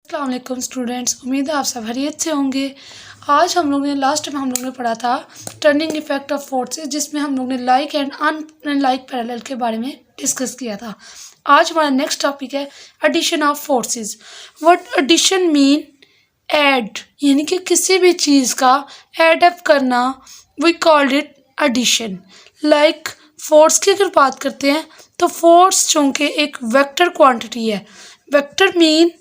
अस्सलाम वालेकुम स्टूडेंट्स, उम्मीद है आप सब खैरियत से होंगे। आज हम लोग ने लास्ट में पढ़ा था टर्निंग इफेक्ट ऑफ फोर्सेस, जिसमें हम लोग ने लाइक एंड अनलाइक पैरेलल के बारे में डिस्कस किया था। आज हमारा नेक्स्ट टॉपिक है addition of forces. What addition mean? Add, यानी कि किसी भी चीज़ का ऐड अप करना, we called it addition. Like force की अगर बात करते हैं तो फोर्स चूँकि एक वेक्टर क्वांटिटी है। वेक्टर मीन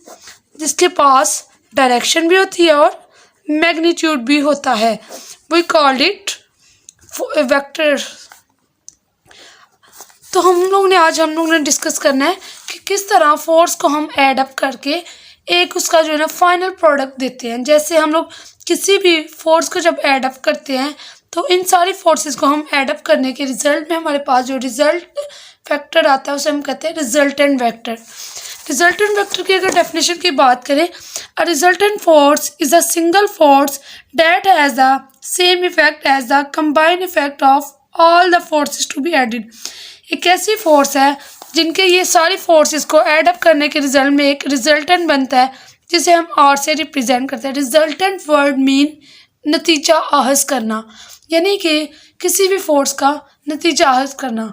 जिसके पास डायरेक्शन भी होती है और मैग्नीट्यूड भी होता है, वी कॉल्ड इट वेक्टर। तो हम लोग ने डिस्कस करना है कि किस तरह फोर्स को हम ऐड अप करके एक उसका जो है ना फाइनल प्रोडक्ट देते हैं। जैसे हम लोग किसी भी फोर्स को जब ऐड अप करते हैं तो इन सारी फोर्सेस को हम ऐड अप करने के रिजल्ट में हमारे पास जो रिजल्ट फैक्टर आता है उसे हम कहते हैं रिजल्टेंट वेक्टर। रिजल्टेंट वेक्टर की अगर डेफिनेशन की बात करें, a resultant force is a single force that has the same effect as the combined effect of all the forces to be added. एक ऐसी फोर्स है जिनके ये सारी फोर्सेस को ऐड अप करने के रिजल्ट में एक रिजल्टेंट बनता है, जिसे हम आर से रिप्रेजेंट करते हैं। रिजल्टेंट वर्ड मीन नतीजा आहज करना, यानी कि किसी भी फोर्स का नतीजा आहज करना।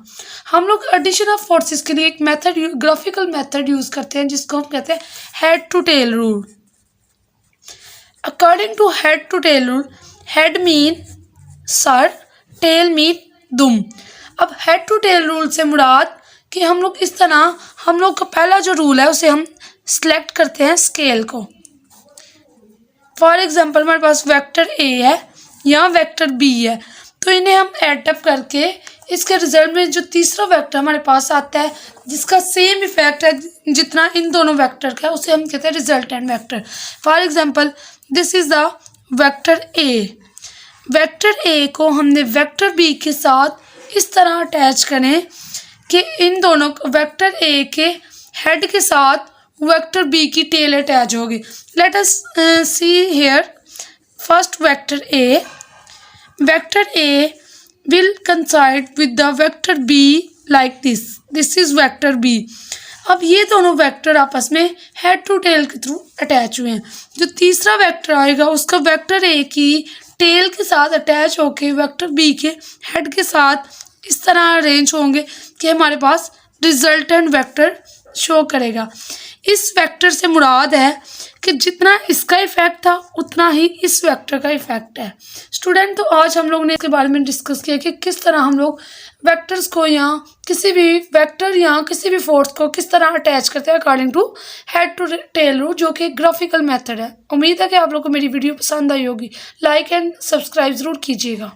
हम लोग एडिशन ऑफ फोर्सेस के लिए एक मेथड, ग्राफिकल मेथड यूज़ करते हैं जिसको हम कहते हैं head to tail rule. According to head to tail rule, head mean सर, टेल मीन दुम। अब हेड टू टेल रूल से मुराद कि हम लोग इस तरह, हम लोग का पहला जो रूल है उसे हम सिलेक्ट करते हैं स्केल को। फॉर एग्जांपल हमारे पास वेक्टर ए है या वेक्टर बी है, तो इन्हें हम ऐड अप करके इसके रिजल्ट में जो तीसरा वेक्टर हमारे पास आता है जिसका सेम इफेक्ट है जितना इन दोनों वेक्टर का है, उसे हम कहते हैं resultant vector. For example this is the vector A. Vector A को हमने वेक्टर बी के साथ इस तरह अटैच करें कि इन दोनों वेक्टर ए के हेड के साथ वेक्टर बी की टेल अटैच होगी। Let us see here first vector A. Vector A will coincide with the vector B like this. This is vector B. अब ये दोनों वेक्टर आपस में हेड टू टेल के थ्रू अटैच हुए हैं। जो तीसरा वेक्टर आएगा उसका वेक्टर A की टेल के साथ अटैच होके वेक्टर B के हेड के साथ इस तरह अरेंज होंगे कि हमारे पास रिजल्टेंट वेक्टर शो करेगा। इस वेक्टर से मुराद है कि जितना इसका इफेक्ट था उतना ही इस वेक्टर का इफेक्ट है। स्टूडेंट, तो आज हम लोग ने इसके बारे में डिस्कस किया कि किस तरह हम लोग वेक्टर्स को या किसी भी वेक्टर या किसी भी फोर्स को किस तरह अटैच करते हैं according to head to tail rule, जो कि ग्राफिकल मेथड है। उम्मीद है कि आप लोग को मेरी वीडियो पसंद आई होगी। लाइक एंड सब्सक्राइब ज़रूर कीजिएगा।